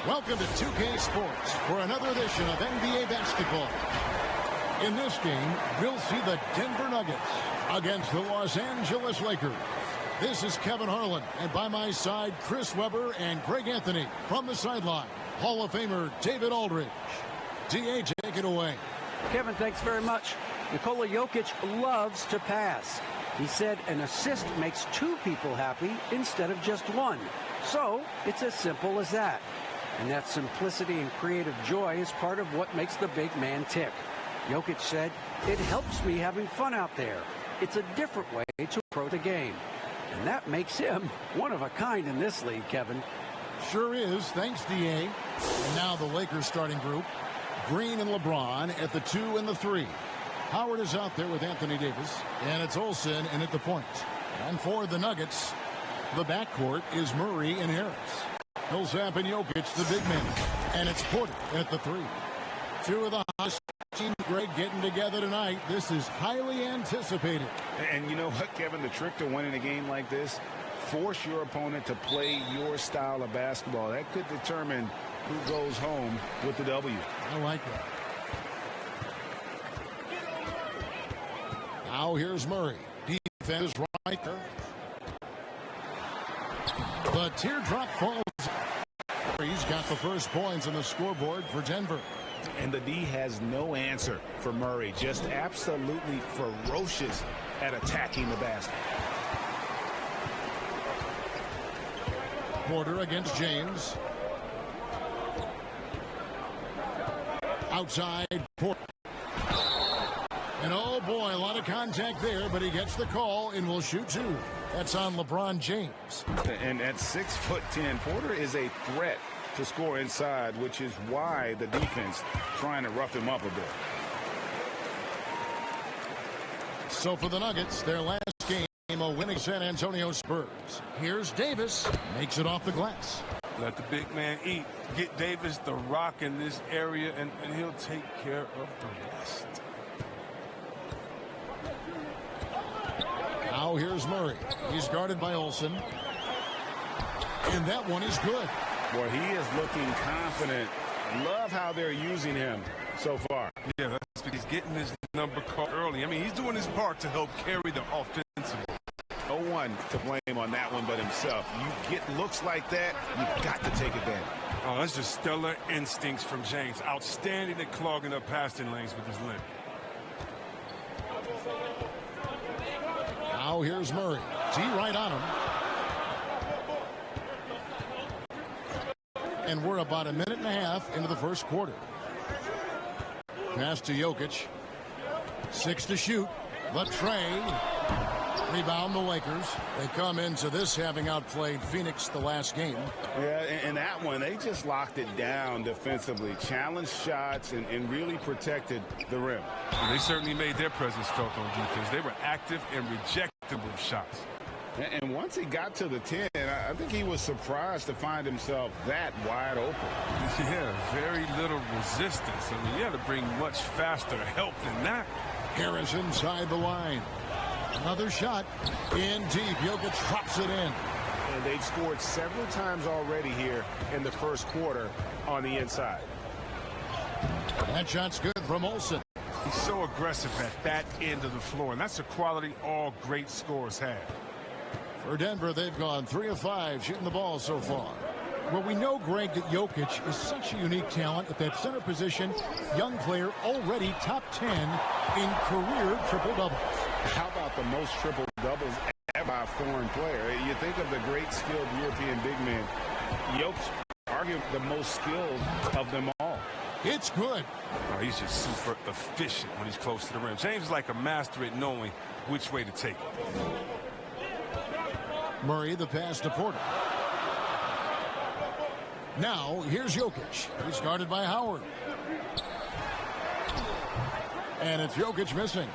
Welcome to 2K Sports for another edition of NBA basketball. In this game, we'll see the Denver Nuggets against the Los Angeles Lakers. This is Kevin Harlan, and by my side, Chris Webber and Greg Anthony. From the sideline, Hall of Famer David Aldridge. D.A., take it away. Kevin, thanks very much. Nikola Jokic loves to pass. He said an assist makes two people happy instead of just one. So it's as simple as that. And that simplicity and creative joy is part of what makes the big man tick. Jokic said, "It helps me having fun out there. It's a different way to approach the game." And that makes him one of a kind in this league, Kevin. Sure is. Thanks, D.A. And now the Lakers starting group. Green and LeBron at the 2 and the 3. Howard is out there with Anthony Davis. And it's Olsen in at the point. And for the Nuggets, the backcourt is Murray and Harris. Millsap and Jokic, the big men. And it's Porter at the 3. Two of the hottest teams, Greg, getting together tonight. This is highly anticipated. And you know what, Kevin? The trick to winning a game like this, force your opponent to play your style of basketball. That could determine who goes home with the W. I like that. Now here's Murray. Defense right there. The teardrop falls. He's got the first points on the scoreboard for Denver. And the D has no answer for Murray. Just absolutely ferocious at attacking the basket. Porter against James. Outside Porter. And oh boy, a lot of contact there, but he gets the call and will shoot two. That's on LeBron James. And at 6'10", Porter is a threat to score inside, which is why the defense trying to rough him up a bit. So for the Nuggets, their last game, a winning San Antonio Spurs. Here's Davis, makes it off the glass. Let the big man eat. Get Davis the rock in this area, and he'll take care of the rest. Now here's Murray. He's guarded by Olsen. And that one is good. Boy, he is looking confident. Love how they're using him so far. Yeah, that's because he's getting his number called early. I mean, he's doing his part to help carry the offensive. No one to blame on that one but himself. You get looks like that, you've got to take advantage. Oh, that's just stellar instincts from James. Outstanding at clogging up passing lanes with his limb. Now here's Murray. T right on him. And we're about a minute and a half into the first quarter. Pass to Jokic. 6 to shoot. The tray. Rebound the Lakers. They come into this having outplayed Phoenix the last game. Yeah, and that one, they just locked it down defensively. Challenged shots and really protected the rim. And they certainly made their presence felt on defense. They were active and rejectable shots. And once he got to the 10, I think he was surprised to find himself that wide open. Yeah, very little resistance. I mean, you had to bring much faster help than that. Harris inside the line. Another shot in deep. Jokic drops it in. And they've scored several times already here in the first quarter on the inside. That shot's good from Olsen. He's so aggressive at that end of the floor, and that's a quality all great scorers have. For Denver, they've gone 3 of 5 shooting the ball so far. Well, we know, Greg, that Jokic is such a unique talent at that center position. Young player, already top 10 in career triple-doubles. How about the most triple-doubles ever by a foreign player? You think of the great skilled European big men. Jokic, arguably the most skilled of them all. It's good. Oh, he's just super efficient when he's close to the rim. James is like a master at knowing which way to take it. Murray, the pass to Porter. Now, here's Jokic. He's guarded by Howard. And it's Jokic missing.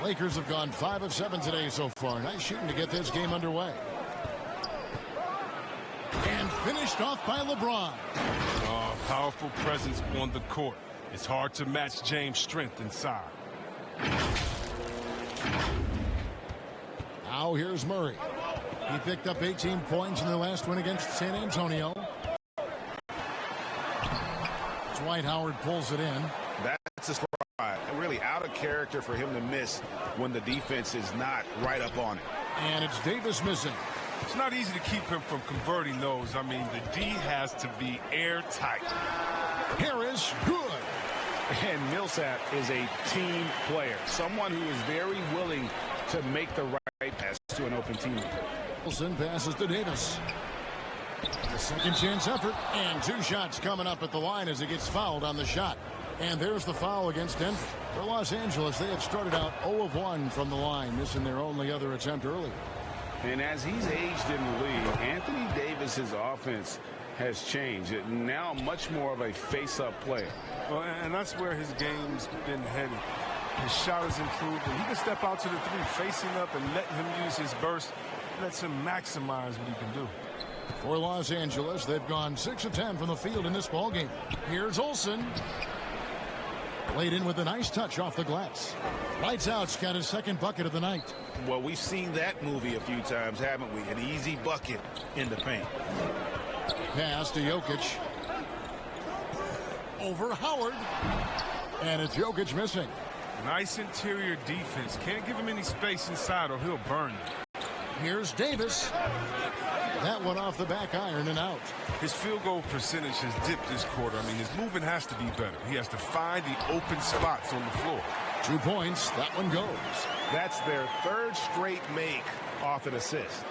Lakers have gone 5 of 7 today so far. Nice shooting to get this game underway. And finished off by LeBron. Oh, powerful presence on the court. It's hard to match James' strength inside. Now here's Murray. He picked up 18 points in their last win against San Antonio. Dwight Howard pulls it in. That's a spot. Really out of character for him to miss when the defense is not right up on it. And it's Davis missing. It's not easy to keep him from converting those. I mean, the D has to be airtight. Harris, good. And Millsap is a team player. Someone who is very willing to make the right pass to an open teammate. Wilson passes to Davis. The second chance effort, and 2 shots coming up at the line as he gets fouled on the shot. And there's the foul against Denver. For Los Angeles, they have started out 0 of 1 from the line, missing their only other attempt early. And as he's aged in the league, Anthony Davis's offense has changed. Now much more of a face-up player. Well, and that's where his game's been headed. His shot has improved, and he can step out to the 3, facing up and letting him use his burst. Lets him maximize what he can do. For Los Angeles, they've gone 6 of 10 from the field in this ballgame. Here's Olsen. Played in with a nice touch off the glass. Lights out's got his second bucket of the night. Well, we've seen that movie a few times, haven't we? An easy bucket in the paint. Pass to Jokic. Over Howard. And it's Jokic missing. Nice interior defense. Can't give him any space inside or he'll burn you. Here's Davis. That one off the back iron and out. His field goal percentage has dipped this quarter. I mean, his movement has to be better. He has to find the open spots on the floor. 2 points. That one goes. That's their 3rd straight make off an assist.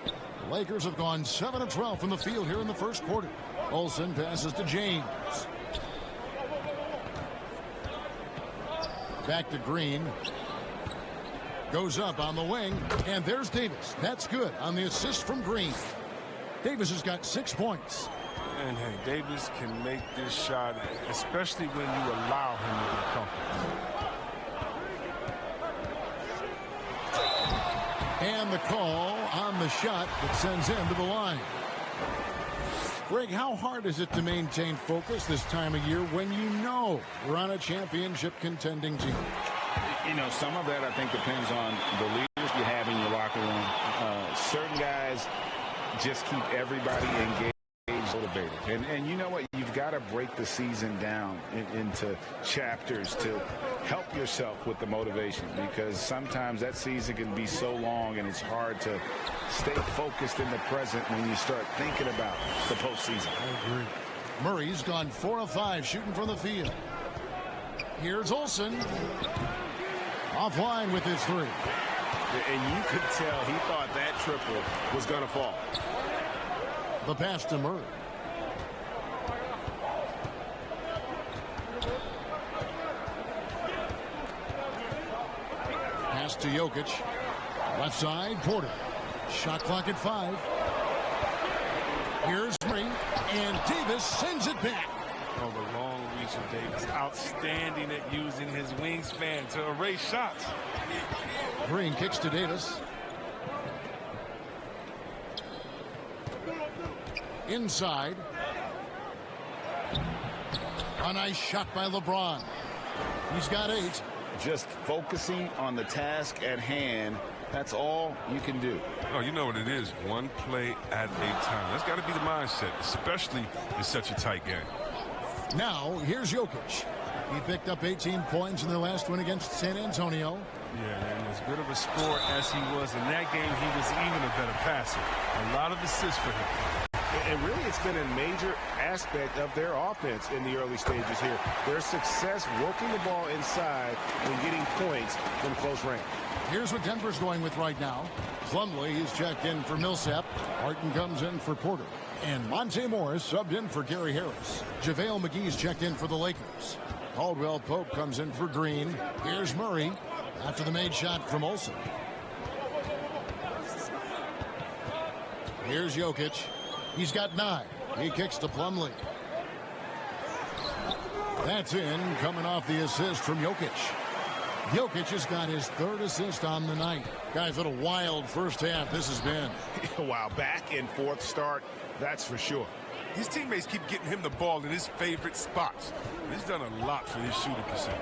The Lakers have gone 7 of 12 from the field here in the first quarter. Olsen passes to James. Back to Green. Goes up on the wing, and there's Davis. That's good on the assist from Green. Davis has got 6 points. And hey, Davis can make this shot, especially when you allow him to be comfortable. And the call on the shot that sends him to the line. Greg, how hard is it to maintain focus this time of year when you know we're on a championship contending team? You know, some of that I think depends on the leaders you have in your locker room. Certain guys just keep everybody engaged, motivated. And you know what? You've got to break the season down into chapters to help yourself with the motivation, because sometimes that season can be so long and it's hard to stay focused in the present when you start thinking about the postseason. I agree. Murray's gone 4 of 5 shooting from the field. Here's Olsen. Offline with his 3. And you could tell he thought that triple was going to fall. The pass to Murray. to Jokic. Left side, Porter. Shot clock at 5. Here's Murray, and Davis sends it back. Oh, the long reach of Davis. Outstanding at using his wingspan to erase shots. Green kicks to Davis. Inside. A nice shot by LeBron. He's got 8. Just focusing on the task at hand. That's all you can do. Oh, you know what it is. One play at a time. That's got to be the mindset, especially in such a tight game. Now, here's Jokic. He picked up 18 points in their last win against San Antonio. Yeah, and as good of a scorer as he was in that game, he was even a better passer. A lot of assists for him. And really, it's been a major aspect of their offense in the early stages here. Their success working the ball inside and getting points from close range. Here's what Denver's going with right now. Plumlee is checked in for Millsap. Barton comes in for Porter. And Monte Morris subbed in for Gary Harris. JaVale McGee's checked in for the Lakers. Caldwell Pope comes in for Green. Here's Murray after the made shot from Olsen. Here's Jokic. He's got 9. He kicks to Plumlee. That's in, coming off the assist from Jokic. Jokic has got his 3rd assist on the night. Guys, what a wild first half this has been. Wow, back and forth start, that's for sure. His teammates keep getting him the ball in his favorite spots. He's done a lot for his shooting percentage.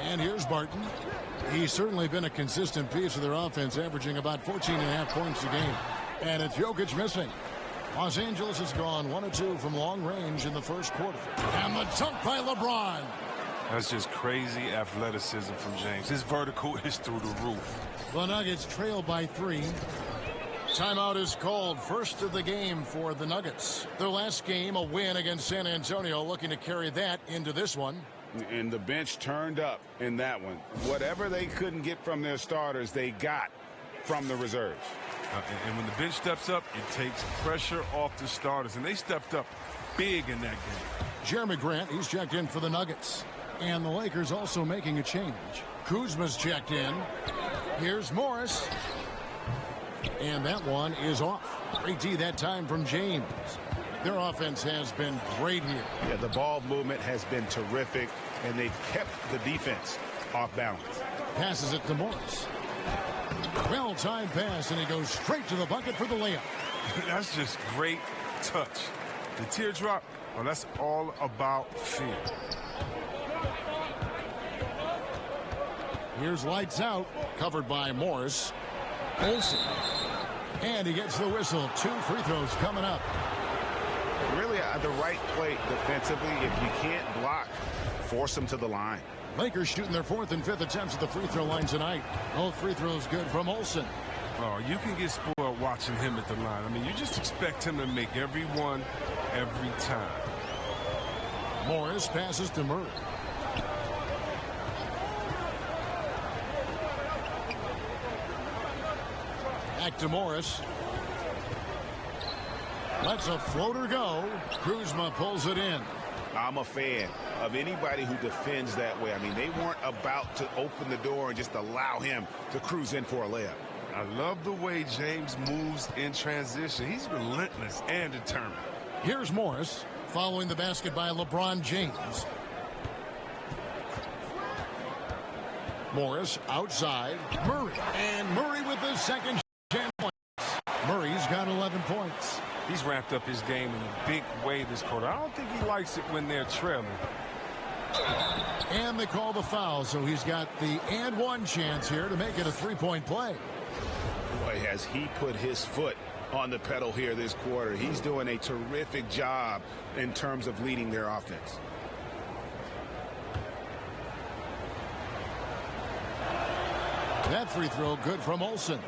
And here's Barton. He's certainly been a consistent piece of their offense, averaging about 14.5 points a game. And it's Jokic missing. Los Angeles has gone 1 of 2 from long range in the first quarter. And the dunk by LeBron. That's just crazy athleticism from James. His vertical is through the roof. The Nuggets trail by 3. Timeout is called, first of the game for the Nuggets. Their last game, a win against San Antonio, looking to carry that into this one. And the bench turned up in that one. Whatever they couldn't get from their starters, they got from the reserves. And when the bench steps up, it takes pressure off the starters. And they stepped up big in that game. Jeremy Grant, he's checked in for the Nuggets. And the Lakers also making a change. Kuzma's checked in. Here's Morris. And that one is off. Great D that time from James. Their offense has been great here. Yeah, the ball movement has been terrific, and they've kept the defense off balance. Passes it to Morris. Well-timed pass, and he goes straight to the bucket for the layup. That's just great touch. The teardrop, well, that's all about feel. Here's lights out, covered by Morris. Olsen. And he gets the whistle. 2 free throws coming up. Really, the right play defensively. If you can't block, force them to the line. Lakers shooting their 4th and 5th attempts at the free throw line tonight. Both free throws good from Olsen. Oh, you can get spoiled watching him at the line. I mean, you just expect him to make every one, every time. Morris passes to Murray. Back to Morris. Lets a floater go. Kuzma pulls it in. I'm a fan of anybody who defends that way. I mean, they weren't about to open the door and just allow him to cruise in for a layup. I love the way James moves in transition. He's relentless and determined. Here's Morris following the basket by LeBron James. Morris outside. Murray. And Murray with the second 10 points. Murray's got 11 points. He's ramped up his game in a big way this quarter. I don't think he likes it when they're trailing. And they call the foul, so he's got the and one chance here to make it a three-point play. Boy, has he put his foot on the pedal here this quarter. He's doing a terrific job in terms of leading their offense. That free throw good from Olsen.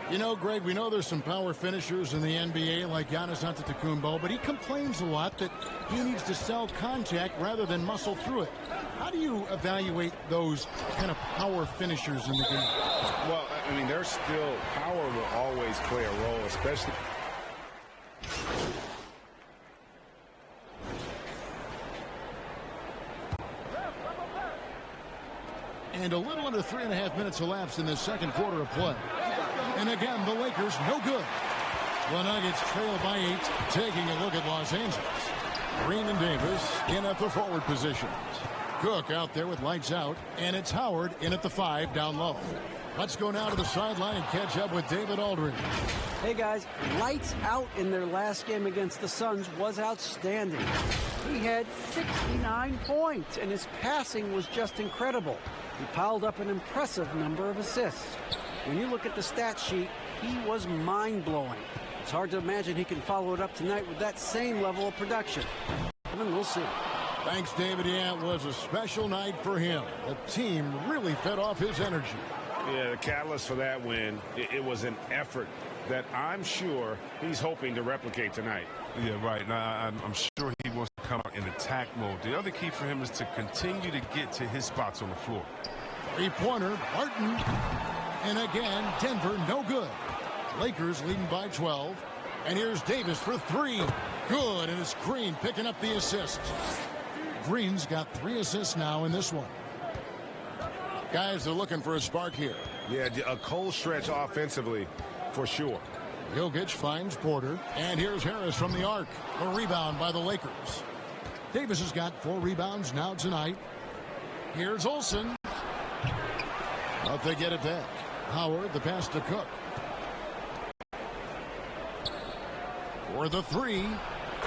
You know, Greg, we know there's some power finishers in the NBA like Giannis Antetokounmpo, but he complains a lot that he needs to sell contact rather than muscle through it. How do you evaluate those kind of power finishers in the game? Well, I mean, there's still power will always play a role, especially. And a little under 3.5 minutes elapsed in the second quarter of play. And again, the Lakers no good. The Nuggets trail by 8, taking a look at Los Angeles. Green and Davis in at the forward positions. Cook out there with lights out, and it's Howard in at the 5 down low. Let's go now to the sideline and catch up with David Aldridge. Hey guys, lights out in their last game against the Suns was outstanding. He had 69 points, and his passing was just incredible. He piled up an impressive number of assists. When you look at the stat sheet, he was mind-blowing. It's hard to imagine he can follow it up tonight with that same level of production. And we'll see. Thanks, David. Yeah, it was a special night for him. The team really fed off his energy. Yeah, the catalyst for that win, it was an effort that I'm sure he's hoping to replicate tonight. Yeah, right. Now, I'm sure he wants to come out in attack mode. The other key for him is to continue to get to his spots on the floor. Three-pointer, Barton. And again, Denver no good. Lakers leading by 12. And here's Davis for 3. Good, and it's Green picking up the assist. Green's got 3 assists now in this one. Guys are looking for a spark here. Yeah, a cold stretch offensively for sure. Jokic finds Porter. And here's Harris from the arc. A rebound by the Lakers. Davis has got 4 rebounds now tonight. Here's Olsen. But they get it back. Howard, the pass to Cook. For the 3.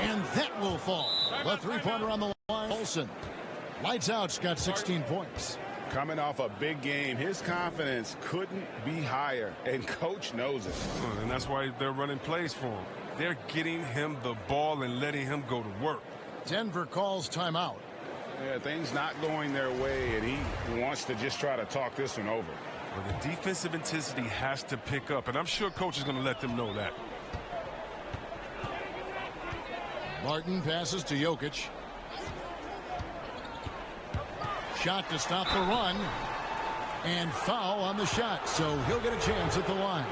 And that will fall. The three-pointer on the line. Olsen. Lights out's got 16 points. Coming off a big game, his confidence couldn't be higher, and coach knows it. And that's why they're running plays for him. They're getting him the ball and letting him go to work. Denver calls timeout. Yeah, things not going their way, and he wants to just try to talk this one over. Well, the defensive intensity has to pick up, and I'm sure coach is going to let them know that. Barton passes to Jokic. Shot to stop the run. And foul on the shot, so he'll get a chance at the line.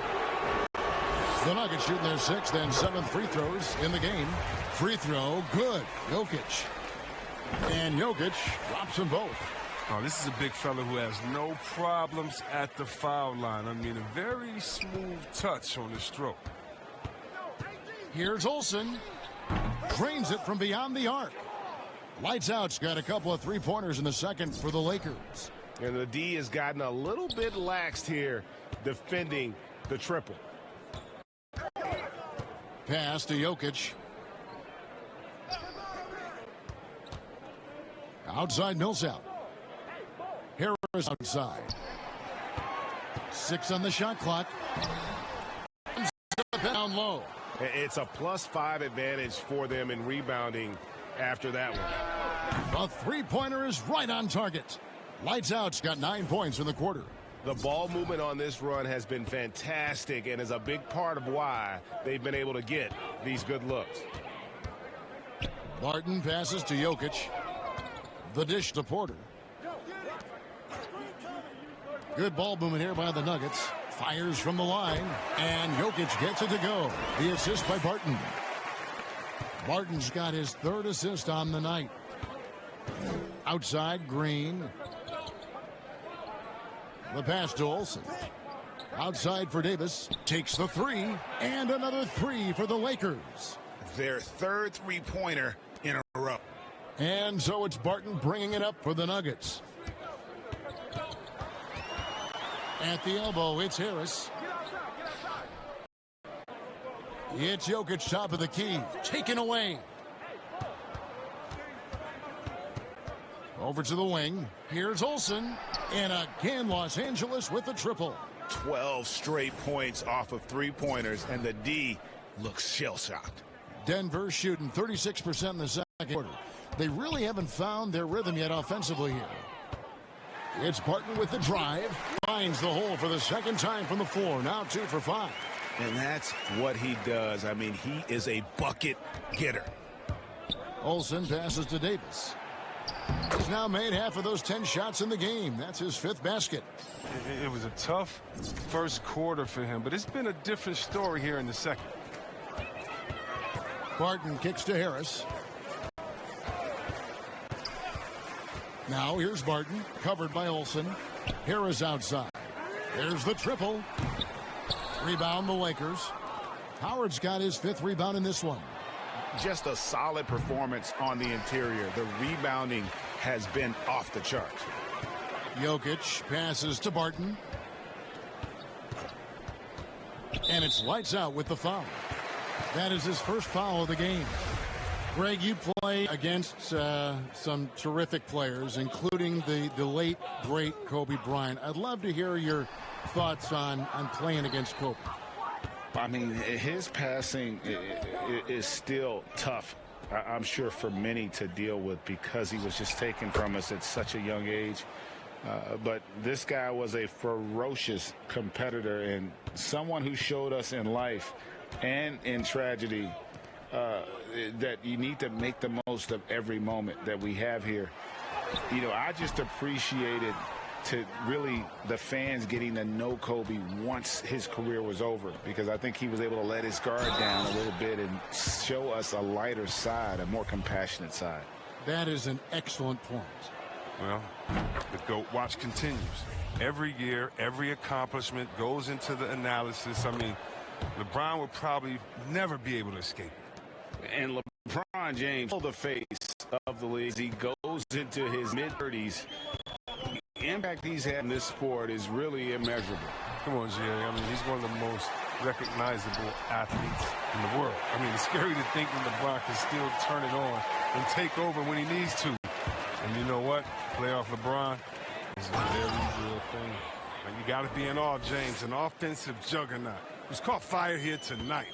The Nuggets shooting their 6th and 7th free throws in the game. Free throw, good. Jokic. And Jokic drops them both. Oh, this is a big fella who has no problems at the foul line. I mean, a very smooth touch on the stroke. Here's Olsen. Drains it from beyond the arc. Lights out's got a couple of three-pointers in the second for the Lakers. And the D has gotten a little bit laxed here defending the triple. Pass to Jokic. Outside Millsap. Harris outside. 6 on the shot clock. Down low. It's a +5 advantage for them in rebounding after that one. The three-pointer is right on target. Lights out's got 9 points in the quarter. The ball movement on this run has been fantastic and is a big part of why they've been able to get these good looks. Barton passes to Jokic. The dish to Porter. Good ball movement here by the Nuggets. Fires from the line, and Jokic gets it to go. The assist by Barton. Barton's got his 3rd assist on the night. Outside, Green. The pass to Olsen. Outside for Davis. Takes the 3, and another 3 for the Lakers. Their 3rd three-pointer in a row. And so it's Barton bringing it up for the Nuggets. At the elbow, it's Harris. It's Jokic, top of the key. Taken away. Over to the wing. Here's Olsen. And again, Los Angeles with the triple. 12 straight points off of three-pointers, and the D looks shell-shocked. Denver shooting 36% in the second quarter. They really haven't found their rhythm yet offensively here. It's Barton with the drive. Finds the hole for the second time from the floor. Now 2 for 5. And that's what he does. I mean, he is a bucket getter. Olsen passes to Davis. He's now made half of those 10 shots in the game. That's his 5th basket. It was a tough first quarter for him, but it's been a different story here in the second. Barton kicks to Harris. Now here's Barton, covered by Olsen. Harris outside. There's the triple. Rebound the Lakers. Howard's got his 5th rebound in this one. Just a solid performance on the interior. The rebounding has been off the charts. Jokic passes to Barton. And it's lights out with the foul. That is his first foul of the game. Greg, you play against some terrific players, including the late, great Kobe Bryant. I'd love to hear your thoughts on playing against Kobe. I mean, his passing is still tough, I'm sure, for many to deal with because he was just taken from us at such a young age. But this guy was a ferocious competitor and someone who showed us in life and in tragedy that you need to make the most of every moment that we have here. You know, I just appreciated to really the fans getting to know Kobe once his career was over, because I think he was able to let his guard down a little bit and show us a lighter side, a more compassionate side. That is an excellent point. Well, the GOAT watch continues. Every year, every accomplishment goes into the analysis. I mean, LeBron will probably never be able to escape it. And LeBron James, the face of the league, he goes into his mid-30s. The impact he's had in this sport is really immeasurable. Come on, Jerry. I mean, he's one of the most recognizable athletes in the world. I mean, it's scary to think that LeBron can still turn it on and take over when he needs to. And you know what? Playoff LeBron is a very real thing. And you got to be in awe, James, an offensive juggernaut. He's caught fire here tonight.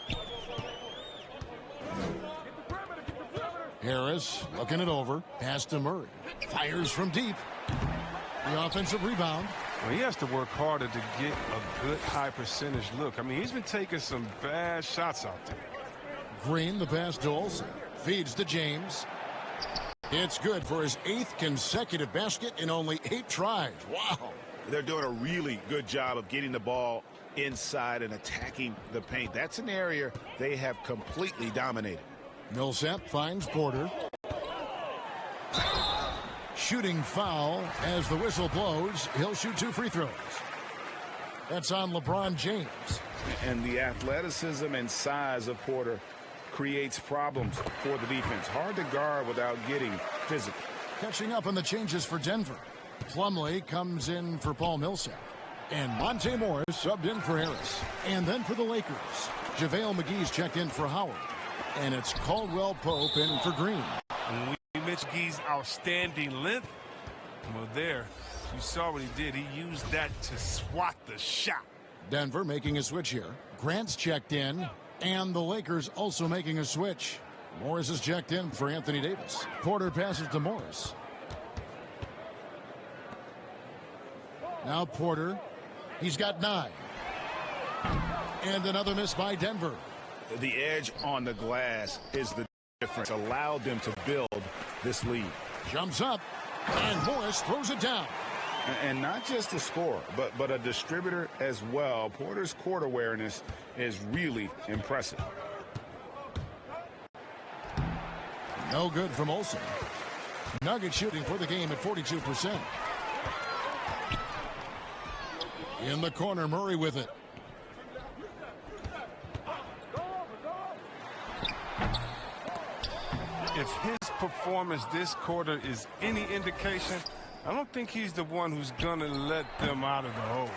Harris looking it over. Pass to Murray. Fires from deep. The offensive rebound. Well, he has to work harder to get a good high percentage look. I mean, he's been taking some bad shots out there. Green, the pass to Olsen. Feeds to James. It's good for his 8th consecutive basket in only 8 tries. Wow. They're doing a really good job of getting the ball inside and attacking the paint. That's an area they have completely dominated. Millsap finds Porter. Shooting foul as the whistle blows. He'll shoot 2 free throws. That's on LeBron James. And the athleticism and size of Porter creates problems for the defense. Hard to guard without getting physical. Catching up on the changes for Denver. Plumlee comes in for Paul Millsap. And Monte Morris subbed in for Harris. And then for the Lakers, JaVale McGee's checked in for Howard. And it's Caldwell Pope in for Green. When we mentioned McGee's outstanding length, well, there, you saw what he did. He used that to swat the shot. Denver making a switch here. Grant's checked in. And the Lakers also making a switch. Morris is checked in for Anthony Davis. Porter passes to Morris. Now Porter. He's got 9. And another miss by Denver. The edge on the glass is the difference. Allowed them to build this lead. Jumps up. And Morris throws it down. And not just a scorer, but a distributor as well. Porter's court awareness is really impressive. No good from Olsen. Nuggets shooting for the game at 42%. In the corner, Murray with it. If his performance this quarter is any indication, I don't think he's the one who's going to let them out of the hole.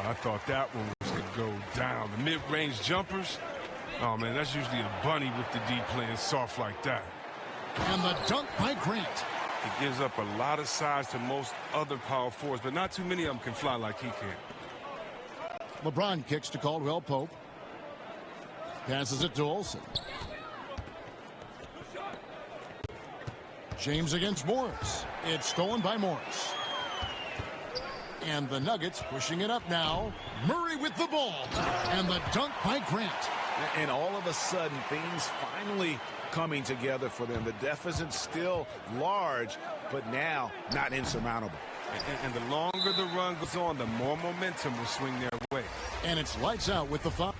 I thought that one was going to go down. The mid-range jumpers, oh, man, that's usually a bunny with the D playing soft like that. And the dunk by Grant. He gives up a lot of size to most other power forwards, but not too many of them can fly like he can. LeBron kicks to Caldwell Pope. Passes it to Olsen. James against Morris. It's stolen by Morris. And the Nuggets pushing it up now. Murray with the ball. And the dunk by Grant. And all of a sudden, things finally coming together for them. The deficit's still large, but now not insurmountable. And the longer the run goes on, the more momentum will swing their way. And it's lights out with the foul.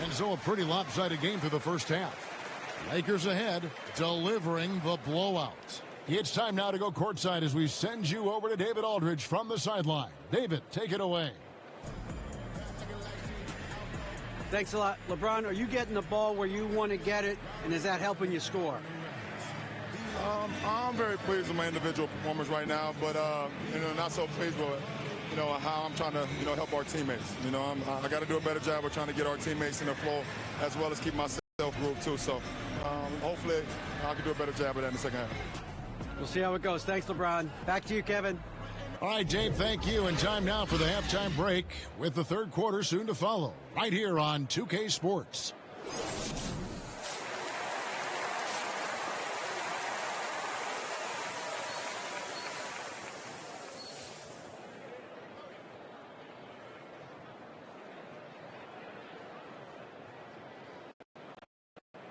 And so a pretty lopsided game through the first half. Lakers ahead, delivering the blowout. It's time now to go courtside as we send you over to David Aldridge from the sideline. David, take it away. Thanks a lot. LeBron, are you getting the ball where you want to get it, and is that helping you score? I'm very pleased with my individual performance right now, but not so pleased with how I'm trying to help our teammates. I got to do a better job of trying to get our teammates in the flow as well as keep myself grooved too. So hopefully I can do a better job of that in the second half. We'll see how it goes. Thanks, LeBron. Back to you, Kevin. All right, Dave, thank you. And time now for the halftime break with the third quarter soon to follow right here on 2K Sports.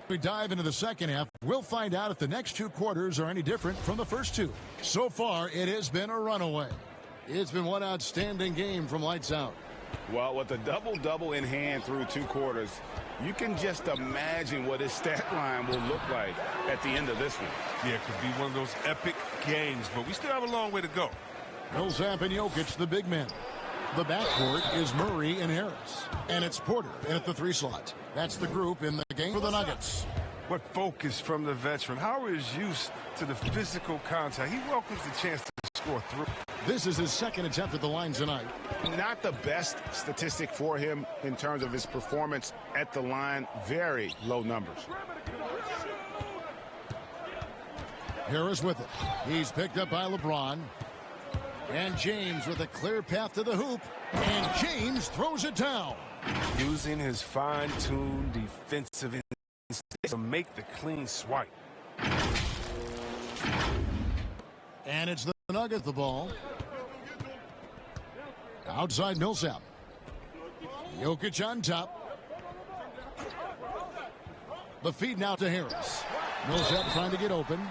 We dive into the second half. We'll find out if the next two quarters are any different from the first two. So far, it has been a runaway. It's been one outstanding game from lights out. Well, with a double-double in hand through two quarters, you can just imagine what his stat line will look like at the end of this one. Yeah, it could be one of those epic games, but we still have a long way to go. Millsap and Jokic, the big men. The backcourt is Murray and Harris. And it's Porter in at the 3 slot. That's the group in the game for the Nuggets. What focus from the veteran. Howard is used to the physical contact. He welcomes the chance to score through. This is his second attempt at the line tonight. Not the best statistic for him in terms of his performance at the line. Very low numbers. Harris with it. He's picked up by LeBron. And James with a clear path to the hoop. And James throws it down. Using his fine-tuned defensive instinct to make the clean swipe. And it's the Nuggets the ball. Outside Millsap. Jokic on top. The feed now to Harris. Millsap trying to get open.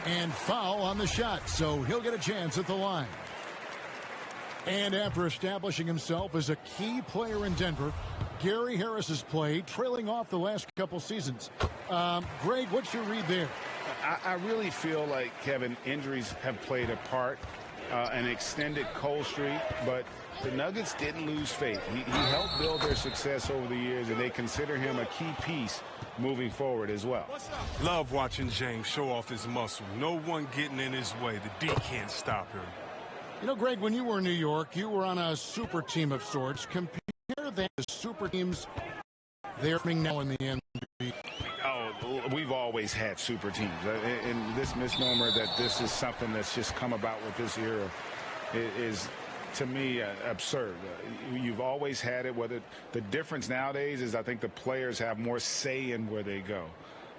And foul on the shot, so he'll get a chance at the line. And after establishing himself as a key player in Denver, Gary Harris has played, trailing off the last couple seasons. Greg, what's your read there? I really feel like, Kevin, injuries have played a part, an extended cold streak, but the Nuggets didn't lose faith. He helped build their success over the years, and they consider him a key piece moving forward as well. Love watching James show off his muscle. No one getting in his way. The D can't stop him. You know, Greg, when you were in New York, you were on a super team of sorts. Compare that to super teams they're now in the NBA. Oh, we've always had super teams. And this misnomer that this is something that's just come about with this era is, to me, absurd. You've always had it. Whether the difference nowadays is I think the players have more say in where they go.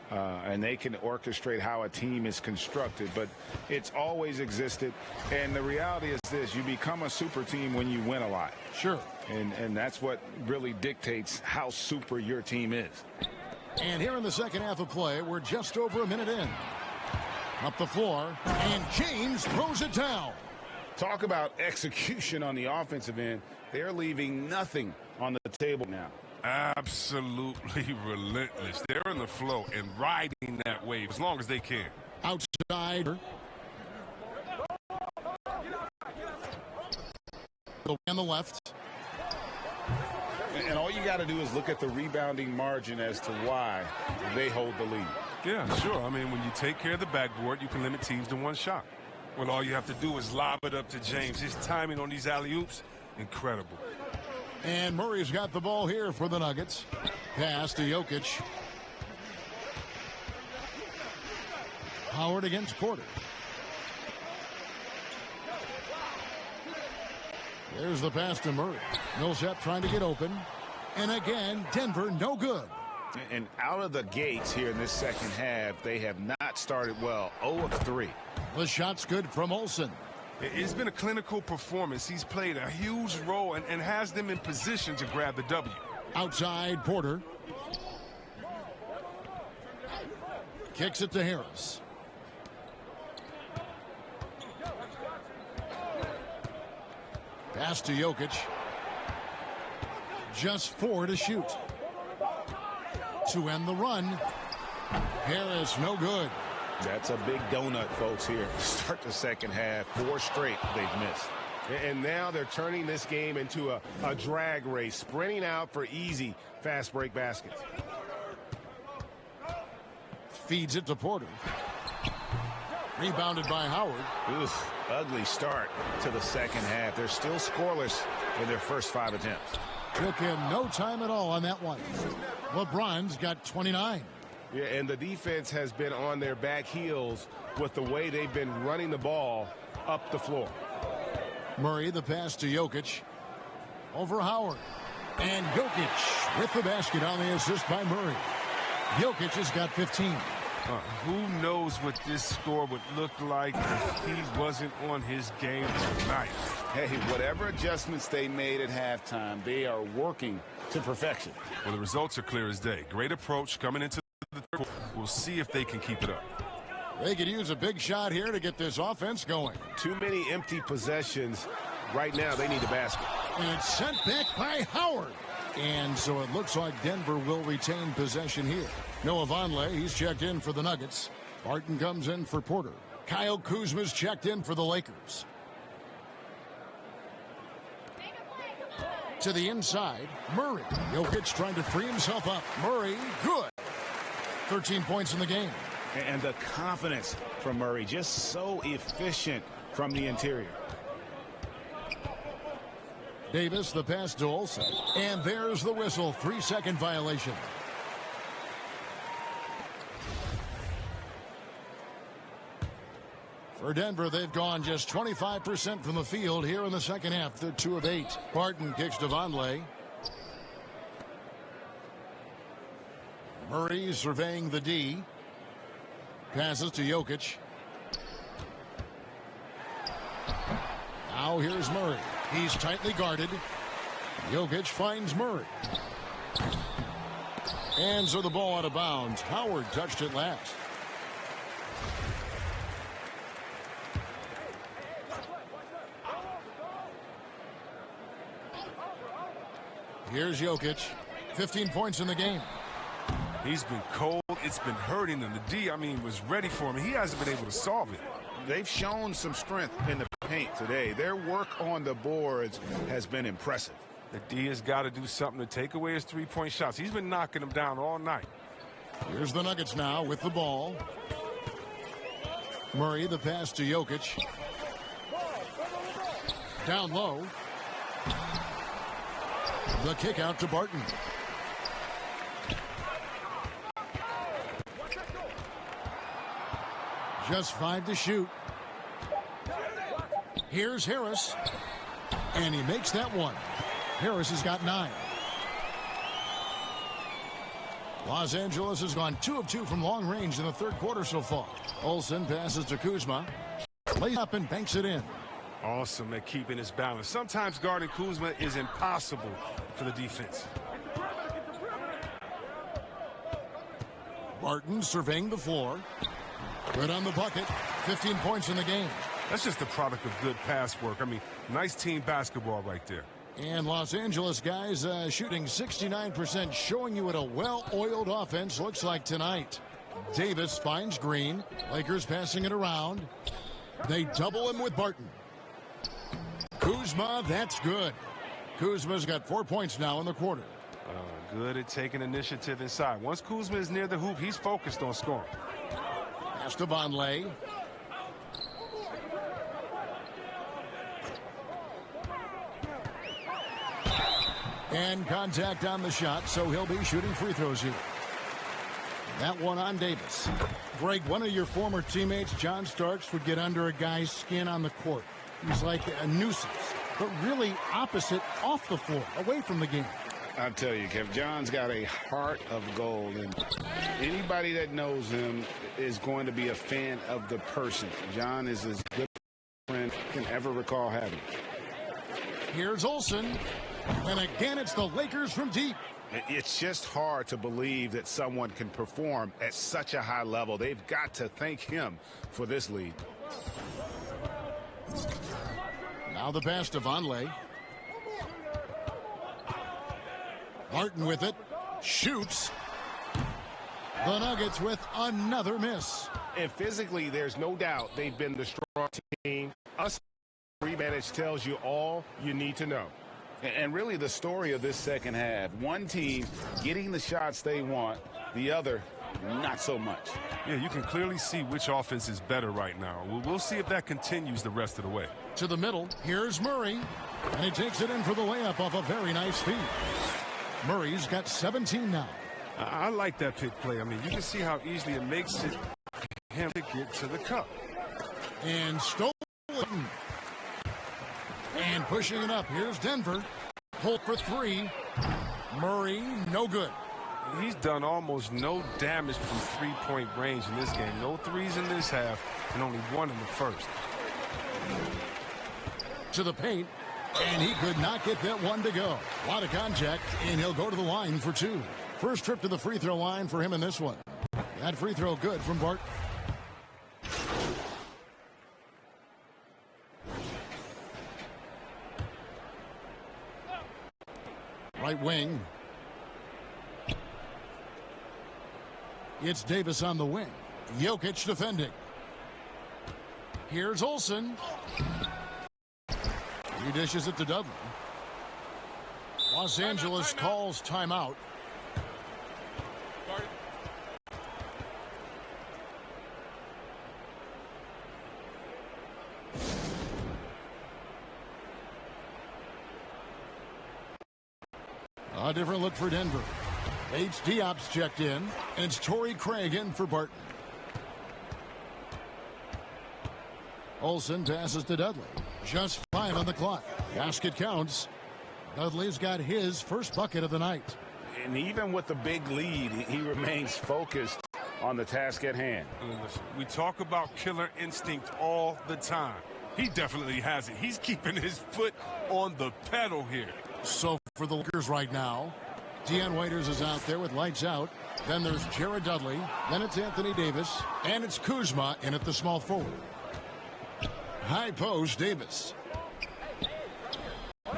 And they can orchestrate how a team is constructed, but it's always existed. And the reality is this: you become a super team when you win a lot. Sure. And that's what really dictates how super your team is. And here in the second half of play, we're just over a minute in. Up the floor, and James throws it down. Talk about execution on the offensive end. They're leaving nothing on the table now. Absolutely relentless. They're in the flow and riding that wave as long as they can. Outside. On the left. And all you got to do is look at the rebounding margin as to why they hold the lead. Yeah, sure. I mean, when you take care of the backboard, you can limit teams to one shot. Well, all you have to do is lob it up to James. His timing on these alley-oops, incredible. And Murray's got the ball here for the Nuggets. Pass to Jokic. Howard against Porter. There's the pass to Murray. Millsap trying to get open. And again, Denver no good. And out of the gates here in this second half, they have not started well. 0 of 3. The shot's good from Olsen. It's been a clinical performance. He's played a huge role and has them in position to grab the W. Outside Porter. Kicks it to Harris. Pass to Jokic. Just 4 to shoot. To end the run. Harris, no good. That's a big donut, folks, here. Start the second half. 4 straight they've missed. And now they're turning this game into a drag race, sprinting out for easy fast break baskets. Feeds it to Porter. Rebounded by Howard. Oof, ugly start to the second half. They're still scoreless in their first 5 attempts. Took him no time at all on that one. LeBron's got 29. Yeah, and the defense has been on their back heels with the way they've been running the ball up the floor. Murray, the pass to Jokic. Over Howard. And Jokic with the basket on the assist by Murray. Jokic has got 15. Who knows what this score would look like if he wasn't on his game tonight? Hey, whatever adjustments they made at halftime, they are working to perfection. Well, the results are clear as day. Great approach coming into the third quarter. We'll see if they can keep it up. They could use a big shot here to get this offense going. Too many empty possessions. Right now, they need a basket. And it's sent back by Howard. And so it looks like Denver will retain possession here. Noah Vonleh, he's checked in for the Nuggets. Barton comes in for Porter. Kyle Kuzma's checked in for the Lakers. To the inside, Murray. Jokic trying to free himself up. Murray, good. 13 points in the game. And the confidence from Murray, just so efficient from the interior. Davis, the pass to Olsen. And there's the whistle. 3-second violation. For Denver, they've gone just 25% from the field here in the second half. They're 2 of 8. Barton kicks to Vonleh. Murray surveying the D. Passes to Jokic. Now here's Murray. He's tightly guarded. Jokic finds Murray. And so the ball out of bounds. Howard touched it last. Here's Jokic. 15 points in the game. He's been cold. It's been hurting him. The D, was ready for him. He hasn't been able to solve it. They've shown some strength in the paint today. Their work on the boards has been impressive. The D has got to do something to take away his three-point shots. He's been knocking them down all night. Here's the Nuggets now with the ball. Murray, the pass to Jokic. Down low. The kick out to Barton. Just 5 to shoot. Here's Harris. And he makes that one. Harris has got 9. Los Angeles has gone 2 of 2 from long range in the third quarter so far. Olsen passes to Kuzma. Lays up and banks it in. Awesome at keeping his balance. Sometimes guarding Kuzma is impossible for the defense. Barton surveying the floor. Good on the bucket. 15 points in the game. That's just the product of good pass work. Nice team basketball right there. And Los Angeles guys shooting 69%, showing you what a well-oiled offense looks like tonight. Davis finds Green. Lakers passing it around. They double him with Barton. Kuzma, that's good. Kuzma's got 4 points now in the quarter. Good at taking initiative inside. Once Kuzma is near the hoop, he's focused on scoring. Pass to Vonleh. And contact on the shot, so he'll be shooting free throws here. That one on Davis. Greg, one of your former teammates, John Starks, would get under a guy's skin on the court. He's like a nuisance, but really opposite off the floor, away from the game. I'll tell you, Kev, John's got a heart of gold, and anybody that knows him is going to be a fan of the person. John is as good a friend can ever recall having. Here's Olsen, and again it's the Lakers from deep. It's just hard to believe that someone can perform at such a high level. They've got to thank him for this lead. Now the pass to Vonleh. Barton with it. Shoots. The Nuggets with another miss. And physically, there's no doubt they've been the strong team. Us advantage tells you all you need to know. And really the story of this second half, one team getting the shots they want, the other not so much. Yeah, you can clearly see which offense is better right now. We'll see if that continues the rest of the way. To the middle, here's Murray. And he takes it in for the layup off a very nice feed. Murray's got 17 now. I like that pick play. I mean, you can see how easily it makes him to get to the cup. And stolen. And pushing it up. Here's Denver. Holt for three. Murray, no good. He's done almost no damage from three-point range in this game. No threes in this half and only one in the first. To the paint. And he could not get that one to go. A lot of contact, and he'll go to the line for two. First trip to the free throw line for him in this one. That free throw good from Barton. Right wing. It's Davis on the wing. Jokic defending. Here's Olsen. He dishes it to Dudley. Los Angeles calls timeout. A different look for Denver. H. Diop's checked in, and it's Torrey Craig in for Barton. Olsen passes to Dudley. Just 5 on the clock. Basket counts. Dudley's got his first bucket of the night. And even with the big lead, he remains focused on the task at hand. Listen, we talk about killer instinct all the time. He definitely has it. He's keeping his foot on the pedal here. So for the Lakers right now, Deion Waiters is out there with lights out. Then there's Jared Dudley. Then it's Anthony Davis. And it's Kuzma in at the small forward. High post, Davis.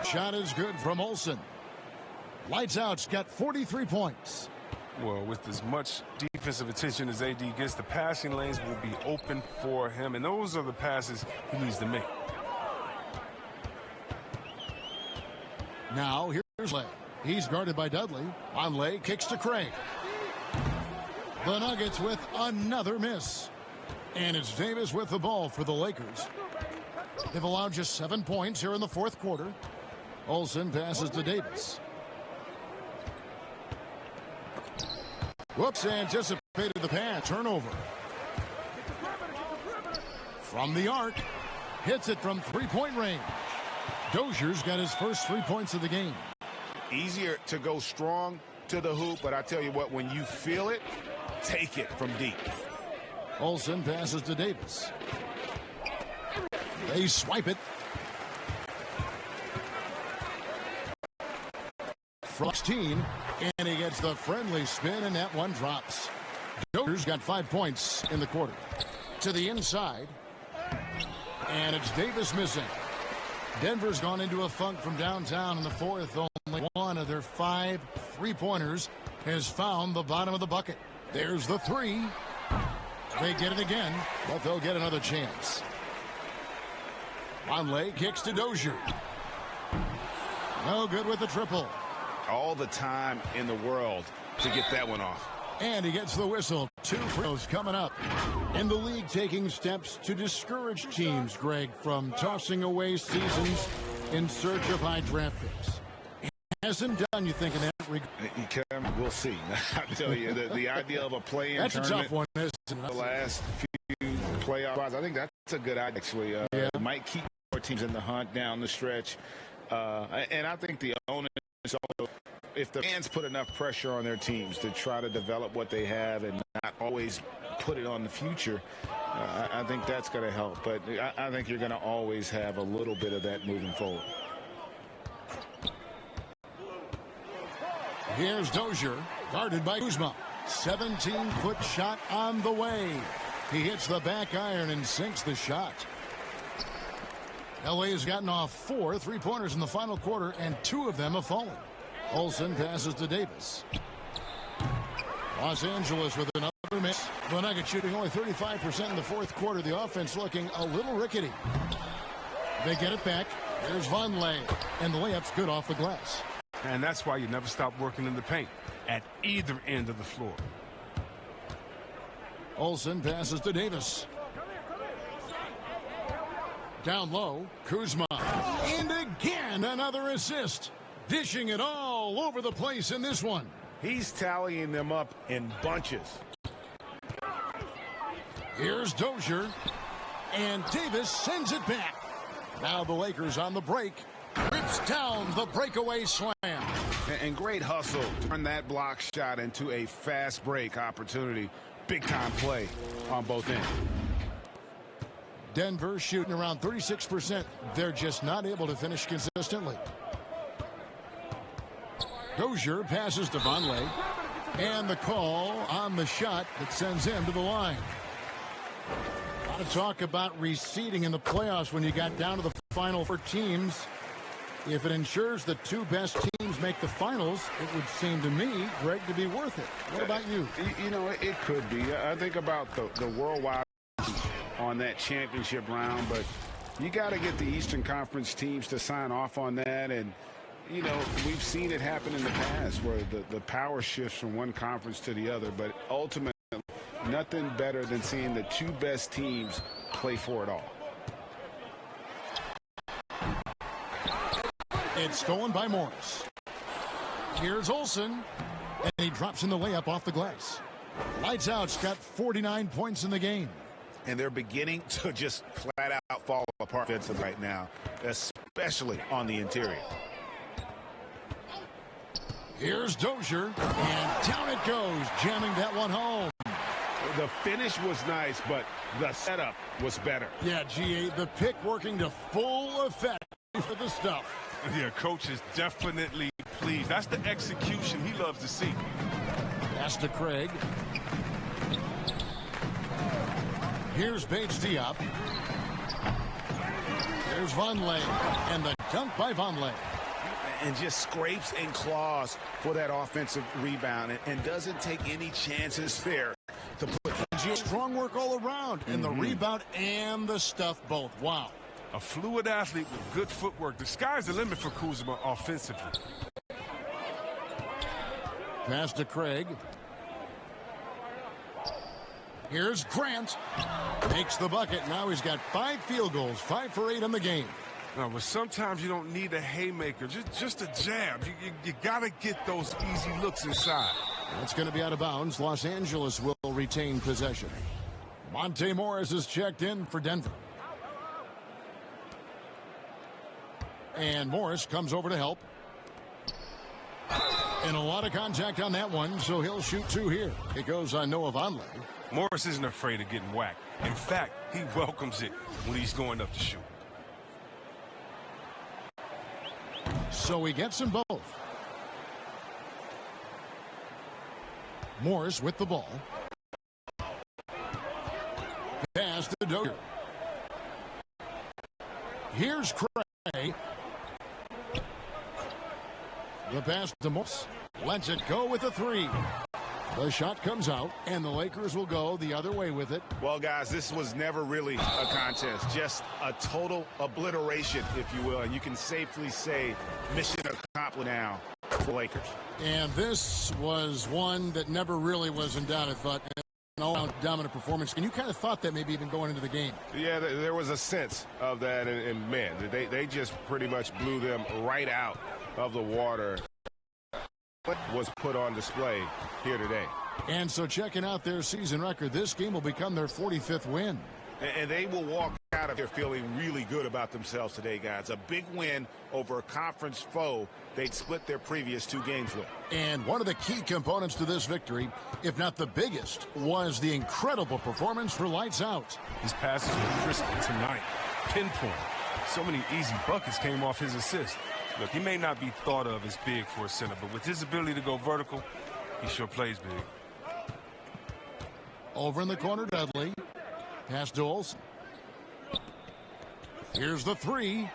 Shot is good from Olsen. Lights out's got 43 points. Well, with as much defensive attention as AD gets, the passing lanes will be open for him. And those are the passes he needs to make. Now here's Lay. He's guarded by Dudley. On Lay, kicks to Craig. The Nuggets with another miss. And it's Davis with the ball for the Lakers. They've allowed just 7 points here in the fourth quarter. Olsen passes to Davis. Whoops, anticipated the pass. Turnover. From the arc. Hits it from three-point range. Dozier's got his first 3 points of the game. Easier to go strong to the hoop, but I tell you what, when you feel it, take it from deep. Olsen passes to Davis. They swipe it. From 16, and he gets the friendly spin, and that one drops. Dozier's got 5 points in the quarter. To the inside, and it's Davis missing. Denver's gone into a funk from downtown in the fourth. Only one of their 5 3-pointers has found the bottom of the bucket. There's the three. They get it again, but they'll get another chance. Conley kicks to Dozier. No good with the triple. All the time in the world to get that one off. And he gets the whistle. 2 free throws coming up. And the league taking steps to discourage teams, Greg, from tossing away seasons in search of high draft picks. Hasn't done, you think, in that regard? We'll see. I tell you, the idea of a play-in that's tournament, a tough one, isn't it? The last few playoff spots, I think that's a good idea, actually. Yeah. Might keep more teams in the hunt down the stretch. And I think the owners also, if the fans put enough pressure on their teams to try to develop what they have and not always put it on the future, I think that's going to help. But I think you're going to always have a little bit of that moving forward. Here's Dozier, guarded by Kuzma. 17-foot shot on the way. He hits the back iron and sinks the shot. LA has gotten off 4 3-pointers in the final quarter, and 2 of them have fallen. Olsen passes to Davis. Los Angeles with another miss. The Nuggets shooting only 35% in the fourth quarter. The offense looking a little rickety. They get it back. Here's Vonleh. And the layup's good off the glass. And that's why you never stop working in the paint at either end of the floor. Olsen passes to Davis. Down low, Kuzma. And again, another assist. Dishing it all over the place in this one. He's tallying them up in bunches. Here's Dozier. And Davis sends it back. Now the Lakers on the break. Rips down the breakaway slam. And great hustle to turn that block shot into a fast break opportunity. Big time play on both ends. Denver shooting around 36%. They're just not able to finish consistently. Dozier passes to Vonleh. And the call on the shot that sends him to the line. A lot of talk about reseeding in the playoffs when you got down to the final four teams. If it ensures the two best teams make the finals, it would seem to me, Greg, to be worth it. What about you? You know, it could be. I think about the worldwide on that championship round, but you got to get the Eastern Conference teams to sign off on that. And, you know, we've seen it happen in the past where the power shifts from one conference to the other. But ultimately, nothing better than seeing the two best teams play for it all. It's stolen by Morris. Here's Olsen. And he drops in the layup off the glass. Lights out's got 49 points in the game. And they're beginning to just flat out fall apart offensively right now, especially on the interior. Here's Dozier. And down it goes, jamming that one home. The finish was nice, but the setup was better. Yeah, GA, the pick working to full effect for the stuff. Yeah, coach is definitely pleased. That's the execution he loves to see. Pass to Craig. Here's Bates Diop. There's Vonleh. And the dunk by Vonleh. And just scrapes and claws for that offensive rebound and doesn't take any chances there to put. Strong work all around. And the rebound and the stuff both. Wow. A fluid athlete with good footwork. The sky's the limit for Kuzma offensively. Pass to Craig. Here's Grant. Makes the bucket. Now he's got 5 field goals, 5 for 8 in the game. No, but sometimes you don't need a haymaker, just a jab. You got to get those easy looks inside. That's going to be out of bounds. Los Angeles will retain possession. Monte Morris is checked in for Denver. And Morris comes over to help. And a lot of contact on that one, so he'll shoot 2 here. It goes on Noah Vonleh. Morris isn't afraid of getting whacked. In fact, he welcomes it when he's going up to shoot. So he gets them both. Morris with the ball. Pass to Dozier. Here's Craig. The pass to Morris. Lets it go with a 3. The shot comes out, and the Lakers will go the other way with it. Well, guys, this was never really a contest. Just a total obliteration, if you will. And you can safely say mission accomplished now for the Lakers. And this was one that never really was in doubt, I thought. An all-out dominant performance. And you kind of thought that maybe even going into the game. Yeah, there was a sense of that. And man, they just pretty much blew them right out of the water. What was put on display here today. And so checking out their season record, this game will become their 45th win. And they will walk out of here feeling really good about themselves today, guys. A big win over a conference foe they'd split their previous 2 games with. And one of the key components to this victory, if not the biggest, was the incredible performance for Lights Out. His passes were crisp tonight. Pinpoint. So many easy buckets came off his assist. Look, he may not be thought of as big for a center, but with his ability to go vertical, he sure plays big. Over in the corner, Dudley. Pass to Olsen. Here's the 3.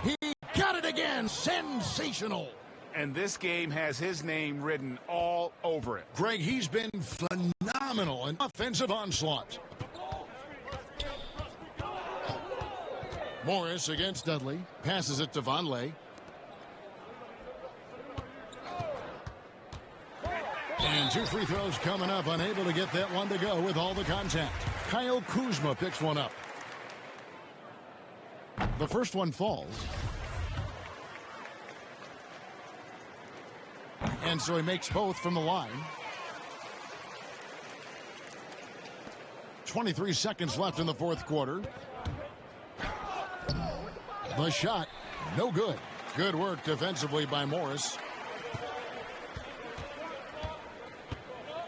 He got it again. Sensational. And this game has his name written all over it. Greg, he's been phenomenal in offensive onslaught. Morris against Dudley. Passes it to Vonleh. And 2 free throws coming up. Unable to get that one to go with all the contact. Kyle Kuzma picks one up. The first one falls. And so he makes both from the line. 23 seconds left in the fourth quarter. The shot, no good. Good work defensively by Morris.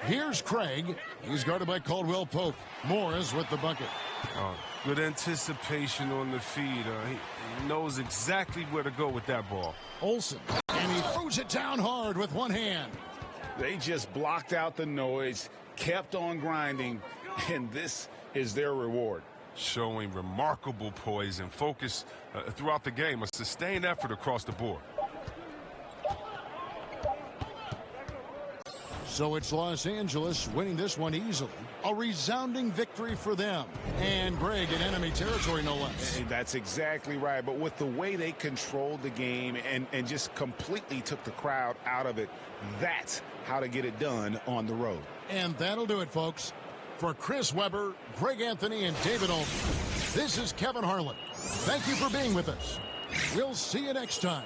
Here's Craig. He's guarded by Caldwell Pope. Morris with the bucket. Good anticipation on the feed. He knows exactly where to go with that ball. Olsen, and he throws it down hard with one hand. They just blocked out the noise, kept on grinding, and this is their reward. Showing remarkable poise and focus throughout the game. A sustained effort across the board. So it's Los Angeles winning this one easily. A resounding victory for them. And Greg in enemy territory, no less. That's exactly right. But with the way they controlled the game and just completely took the crowd out of it, that's how to get it done on the road. And that'll do it, folks. For Chris Webber, Greg Anthony, and David Olson, this is Kevin Harlan. Thank you for being with us. We'll see you next time.